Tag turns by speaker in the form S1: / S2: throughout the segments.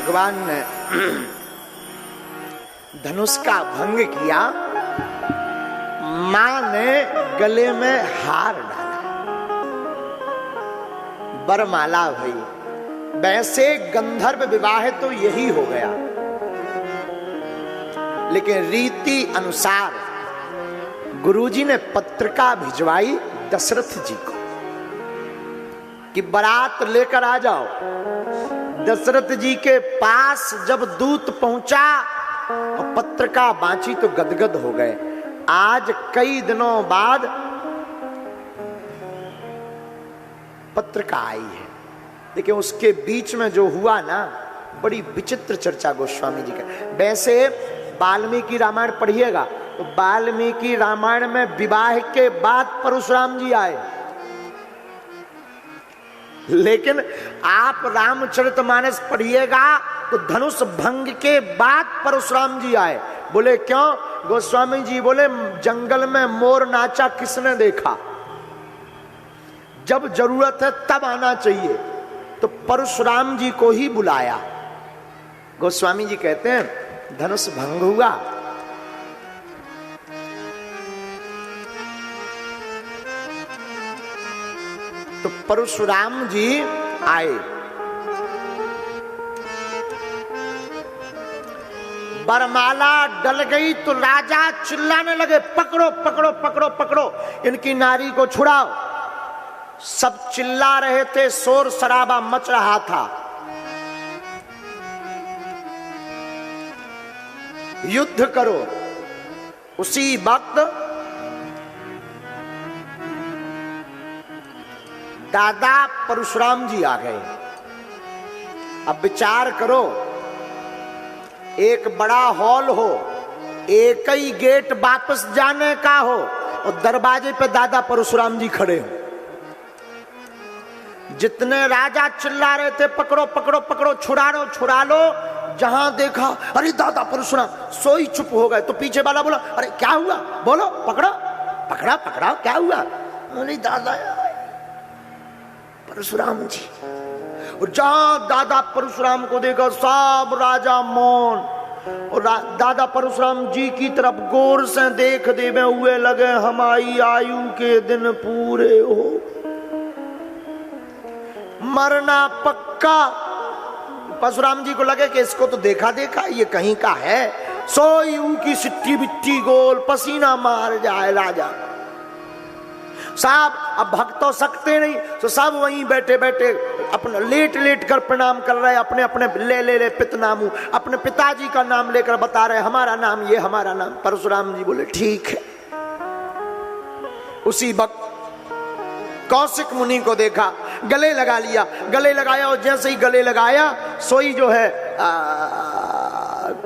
S1: भगवान ने धनुष का भंग किया, मां ने गले में हार डाला, बरमाला भई। वैसे गंधर्व विवाह तो यही हो गया, लेकिन रीति अनुसार गुरुजी ने पत्रिका भिजवाई दशरथ जी को कि बारात लेकर आ जाओ। दशरथ जी के पास जब दूत पहुंचा और पत्रिका बांची तो गदगद हो गए। आज कई दिनों बाद पत्रिका आई है, लेकिन उसके बीच में जो हुआ ना, बड़ी विचित्र चर्चा गोस्वामी जी का। वैसे वाल्मीकि रामायण पढ़िएगा तो वाल्मीकि रामायण में विवाह के बाद परशुराम जी आए, लेकिन आप रामचरितमानस पढ़िएगा तो धनुष भंग के बाद परशुराम जी आए। बोले क्यों? गोस्वामी जी बोले जंगल में मोर नाचा किसने देखा? जब जरूरत है तब आना चाहिए, तो परशुराम जी को ही बुलाया। गोस्वामी जी कहते हैं धनुष भंग हुआ, तो परशुराम जी आए। बरमाला डल गई तो राजा चिल्लाने लगे, पकड़ो पकड़ो पकड़ो पकड़ो, इनकी नारी को छुड़ाओ। सब चिल्ला रहे थे, शोर शराबा मच रहा था। युद्ध करो। उसी वक्त दादा परशुराम जी आ गए। अब विचार करो, एक बड़ा हॉल हो, एक ही गेट वापस जाने का हो, और दरवाजे पे दादा परशुराम जी खड़े हो। जितने राजा चिल्ला रहे थे पकड़ो पकड़ो पकड़ो, छुड़ा लो छुड़ा लो, जहां देखा अरे दादा परशुराम, सोई चुप हो गए। तो पीछे वाला बोला अरे क्या हुआ, बोलो, पकड़ो पकड़ा पकड़ा, क्या हुआ? अरे दादा परशुराम जी। और जहां दादा परशुराम को देखा सब राजा मौन, और दादा परशुराम जी की तरफ गौर से देख देवे हुए लगे, हमारी आयु के दिन पूरे हो, मरना पक्का। परशुराम जी को लगे कि इसको तो देखा देखा ये कहीं का है, सोई की सिट्टी बिट्टी गोल, पसीना मार जाए राजा साहब। अब भक्त तो सकते नहीं, तो सब वहीं बैठे बैठे अपना लेट लेट कर प्रणाम कर रहे, अपने अपने ले ले ले पितनामू, अपने पिताजी का नाम लेकर बता रहे हमारा नाम ये, हमारा नाम। परशुराम जी बोले ठीक है। उसी वक्त कौशिक मुनि को देखा, गले लगा लिया, गले लगाया, और जैसे ही गले लगाया सोई जो है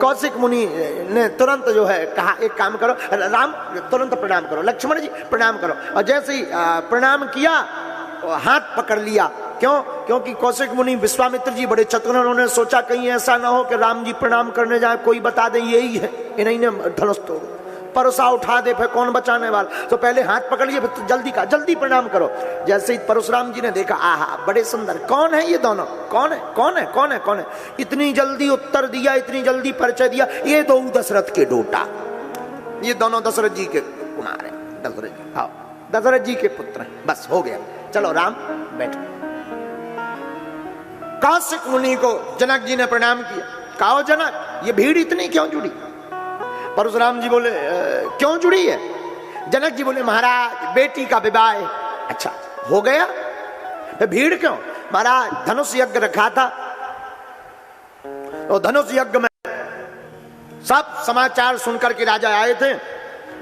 S1: कौशिक मुनि ने तुरंत जो है कहा एक काम करो राम, तुरंत प्रणाम करो, लक्ष्मण जी प्रणाम करो। और जैसे ही प्रणाम किया हाथ पकड़ लिया। क्यों? क्योंकि कौशिक मुनि विश्वामित्र जी बड़े चतुर, उन्होंने सोचा कहीं ऐसा ना हो कि राम जी प्रणाम करने जाए कोई बता दे यही है, इन्हीं ने धनुष तोड़, परसा उठा दे, फिर कौन बचाने वाला। तो पहले हाथ पकड़ लिए, फिर जल्दी का जल्दी प्रणाम करो। जैसे ही परशुराम जी ने देखा, आहा बड़े सुंदर, कौन है ये दोनों, कौन है कौन है कौन है कौन है? इतनी जल्दी उत्तर दिया, इतनी जल्दी परिचय दिया, ये दो दशरथ के डोटा, ये दोनों दशरथ जी के कुमार है, दशरथ जी, हाँ दशरथ जी के पुत्र हैं। बस हो गया, चलो राम बैठो। कौशिक मुनि को जनक जी ने प्रणाम किया। कहो जनक, ये भीड़ इतनी क्यों जुड़ी? परशुराम जी बोले क्यों जुड़ी है? जनक जी बोले महाराज बेटी का विवाह है। अच्छा हो गया, तो भीड़ क्यों? महाराज धनुष यज्ञ रखा था, तो धनुष यज्ञ में सब समाचार सुनकर के राजा आए थे,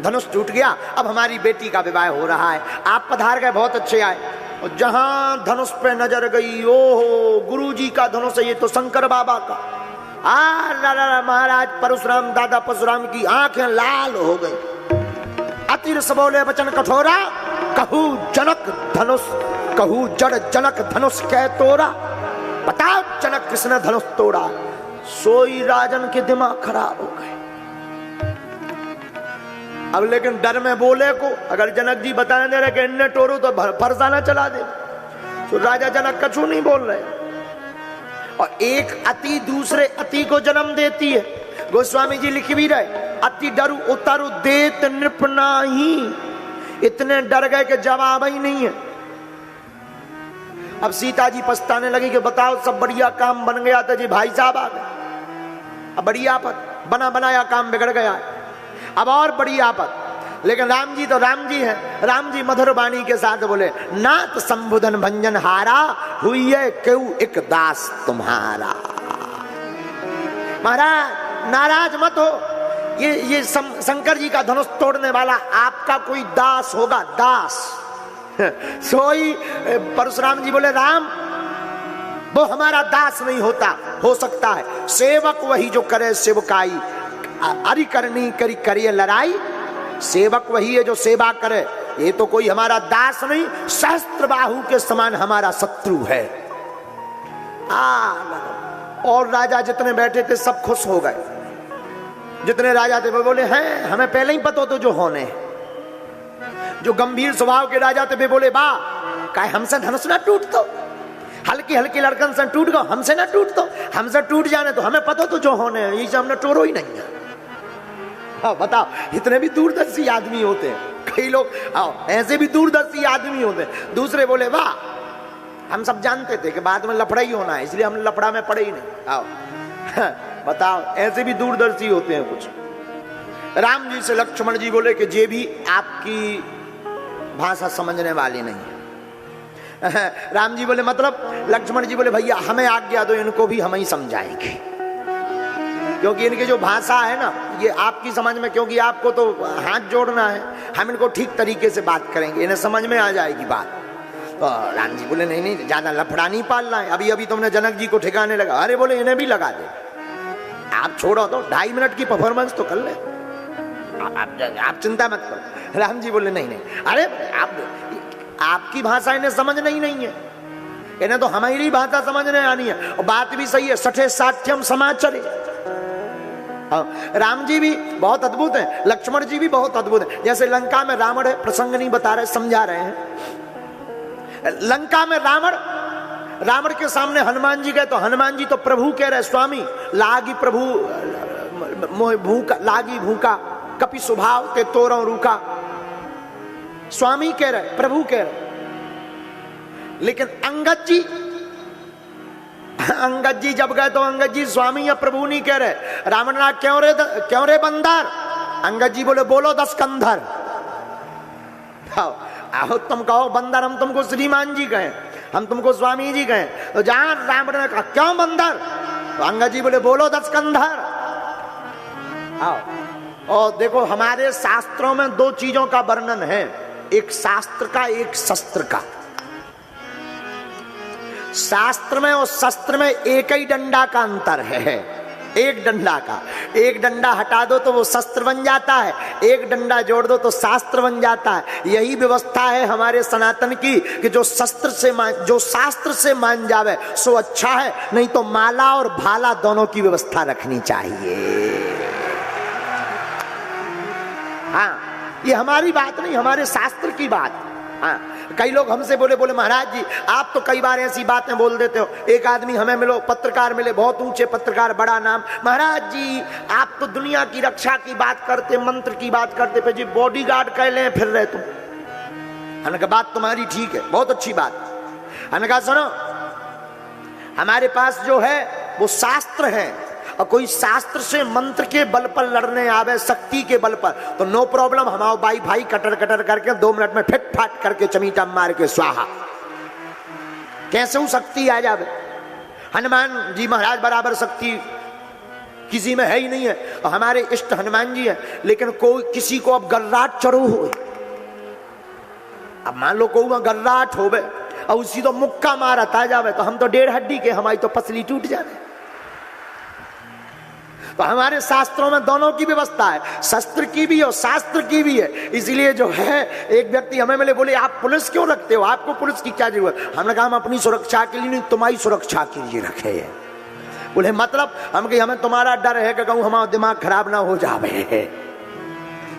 S1: धनुष टूट गया, अब हमारी बेटी का विवाह हो रहा है, आप पधार गए, बहुत अच्छे आए। और जहां धनुष पे नजर गई, ओहो गुरु जी का धनुष है, ये तो शंकर बाबा का। महाराज परशुराम, दादा परशुराम की आंखें लाल हो गई। अतिरस बोले वचन कठोरा, कहू जनक धनुष, कहू जड़ जनक धनुष कह तोड़ा। बताओ जनक किसने धनुष तोड़ा? सोई राजन के दिमाग खराब हो गए। अब लेकिन डर में बोले को, अगर जनक जी बताने दे रहे कि इनने टोरू तो फरसाना चला दे, तो राजा जनक कछु नहीं बोल रहे। और एक अति दूसरे अति को जन्म देती है। गोस्वामी जी लिख भी रहे, अति डरु उतरु देत नृप नाही, इतने डर गए कि जवाब ही नहीं है। अब सीता जी पछताने लगी कि बताओ सब बढ़िया काम बन गया था जी, भाई साहब आ गए, अब बड़ी आफत, बना बनाया काम बिगड़ गया है, अब और बड़ी आफत। लेकिन राम जी तो राम जी हैं। राम जी मधुर वाणी के साथ बोले, नाथ संबुधन भंजन हारा, हुई है क्यों एक दास तुम्हारा। महाराज नाराज मत हो, ये शंकर जी का धनुष तोड़ने वाला आपका कोई दास होगा, दास। सोई परशुराम जी बोले, राम वो हमारा दास नहीं होता, हो सकता है सेवक वही जो करे सेवकाई, अरि करनी करी करिए लड़ाई, सेवक वही है जो सेवा करे, ये तो कोई हमारा दास नहीं, सहस्त्र बाहु के समान हमारा शत्रु है। और राजा जितने बैठे थे सब खुश हो गए, जितने राजा थे वो बोले, हैं हमें पहले ही पता तो जो होने। जो गंभीर स्वभाव के राजा थे वे बोले, वाह काहे हमसे धनुष ना टूट तो, हल्की हल्की लड़कन से टूट गो, हमसे ना टूट तो, हमसे टूट जाने तो हमें पता तो जो होने, ये हमने टोरो ही नहीं है। हाँ बताओ, इतने भी दूरदर्शी आदमी होते हैं कई लोग, आओ ऐसे भी दूरदर्शी आदमी होते हैं। दूसरे बोले, वाह हम सब जानते थे कि बाद में लफड़ा ही होना है, इसलिए हम लफड़ा में पड़े ही नहीं। आओ बताओ, ऐसे भी दूरदर्शी होते हैं कुछ। राम जी से लक्ष्मण जी बोले कि ये भी आपकी भाषा समझने वाली नहीं है। राम जी बोले मतलब? लक्ष्मण जी बोले, भैया हमें आज्ञा दो, इनको भी हम ही समझाएंगे, क्योंकि इनकी जो भाषा है ना ये आपकी समझ में, क्योंकि आपको तो हाथ जोड़ना है, हम इनको ठीक तरीके से बात करेंगे, इन्हें समझ में आ जाएगी बात। तो राम जी बोले, नहीं नहीं ज्यादा लफड़ा नहीं पालना है, अभी अभी तुमने जनक जी को ठिकाने लगा। अरे बोले इन्हें भी लगा दे, आप छोड़ो तो 2.5 मिनट की परफॉर्मेंस तो कर ले, आप चिंता मत करो। राम जी बोले, नहीं नहीं, अरे आपकी भाषा इन्हें समझ नहीं है, इन्हें तो हमारी भाषा समझने आनी है, और बात भी सही है, सठे साठ्यम समाचरे। राम जी भी बहुत अद्भुत हैं, लक्ष्मण जी भी बहुत अद्भुत हैं। जैसे लंका में रावण है, प्रसंग नहीं बता रहे, समझा रहे हैं। लंका में रावण के सामने हनुमान जी गए तो हनुमान जी तो प्रभु कह रहे, स्वामी लागी प्रभु भूखा, लागी भूखा कपि स्वभाव ते तोरों रूखा, स्वामी कह रहे, प्रभु कह रहे। लेकिन अंगद जी जब गए तो अंगद जी स्वामी या प्रभु नहीं कह रहे। रावण ना क्यों रे बंदर? अंगद जी बोले, बोलो 10 कंधर। आओ तुम कहो बंदर, हम तुमको श्रीमान जी कहें, हम तुमको स्वामी जी कहें। तो जहां रावण ने कहा क्यों बंदर, तो अंगद जी बोले, बोलो 10 कंधर। आओ, और देखो हमारे शास्त्रों में 2 चीजों का वर्णन है, एक शास्त्र का, एक शस्त्र का। शास्त्र में और शस्त्र में एक ही डंडा का अंतर है, एक डंडा का। एक डंडा हटा दो तो वो शस्त्र बन जाता है, एक डंडा जोड़ दो तो शास्त्र बन जाता है। यही व्यवस्था है हमारे सनातन की कि जो शास्त्र से मान जावे सो अच्छा है, नहीं तो माला और भाला दोनों की व्यवस्था रखनी चाहिए। हाँ, ये हमारी बात नहीं, हमारे शास्त्र की बात। हाँ, कई लोग हमसे बोले महाराज जी आप तो कई बार ऐसी बातें बोल देते हो। एक आदमी हमें मिलो, पत्रकार मिले, बहुत ऊंचे पत्रकार, बड़ा नाम, महाराज जी आप तो दुनिया की रक्षा की बात करते, मंत्र की बात करते, पे जी बॉडीगार्ड कह ले फिर रहे तुम। हमने कहा बात तुम्हारी ठीक है, बहुत अच्छी बात। हमने कहा सुनो, हमारे पास जो है वो शास्त्र है, और कोई शास्त्र से मंत्र के बल पर लड़ने आवे, शक्ति के बल पर, तो नो प्रॉब्लम, हमारा भाई कटर करके 2 मिनट में फिट फाट करके चमीटा मार के स्वाहा। कैसे शक्ति आ जावे? हनुमान जी महाराज बराबर शक्ति किसी में है ही नहीं है, और हमारे इष्ट हनुमान जी है। लेकिन कोई किसी को अब गर्राट चढ़ो हो, अब मान लो कोई गर्राट होवे और उसी तो मुक्का मारा आ जावे, तो हम तो 1.5 हड्डी के, हमारी तो पसली टूट जाए। तो हमारे शास्त्रों में दोनों की व्यवस्था है, शस्त्र की भी और शास्त्र की भी है। इसलिए जो है, एक व्यक्ति हमें मिले, बोले आप पुलिस क्यों रखते हो, आपको पुलिस की क्या जरूरत? हमने कहा हम अपनी सुरक्षा के लिए नहीं, तुम्हारी सुरक्षा के लिए रखे हैं। बोले मतलब? हम कहे हमें तुम्हारा डर है कि कहूँ हमारा दिमाग खराब ना हो जावे।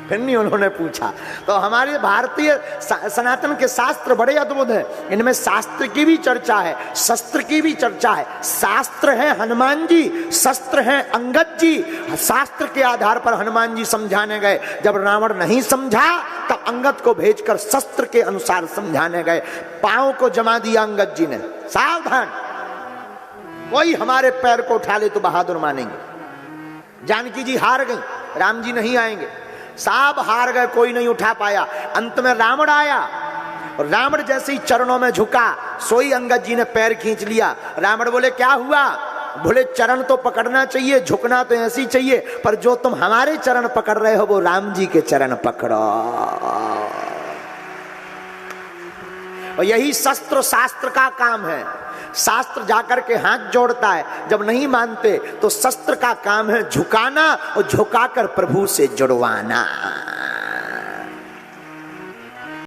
S1: फिर नहीं उन्होंने पूछा। तो हमारे भारतीय सनातन के शास्त्र बड़े अद्भुत हैं। इनमें शास्त्र की भी चर्चा है, शस्त्र की भी चर्चा है। शास्त्र है हनुमान जी, शस्त्र है अंगद जी। शास्त्र के आधार पर हनुमान जी समझाने गए, जब रावण नहीं समझा तब अंगद को भेजकर शस्त्र के अनुसार समझाने गए। पांव को जमा दिया अंगद जी ने, सावधान, कोई हमारे पैर को उठा ले तो बहादुर मानेंगे। जानकी जी हार गई, राम जी नहीं आएंगे, सब हार गए, कोई नहीं उठा पाया। अंत में रावण आया और रावण जैसे ही चरणों में झुका, सोई अंगद जी ने पैर खींच लिया। रावण बोले क्या हुआ? बोले चरण तो पकड़ना चाहिए, झुकना तो ऐसी चाहिए, पर जो तुम हमारे चरण पकड़ रहे हो वो राम जी के चरण पकड़ो। और यही शस्त्र शास्त्र का काम है। शास्त्र जाकर के हाथ जोड़ता है, जब नहीं मानते तो शस्त्र का काम है झुकाना और झुकाकर प्रभु से जुड़वाना।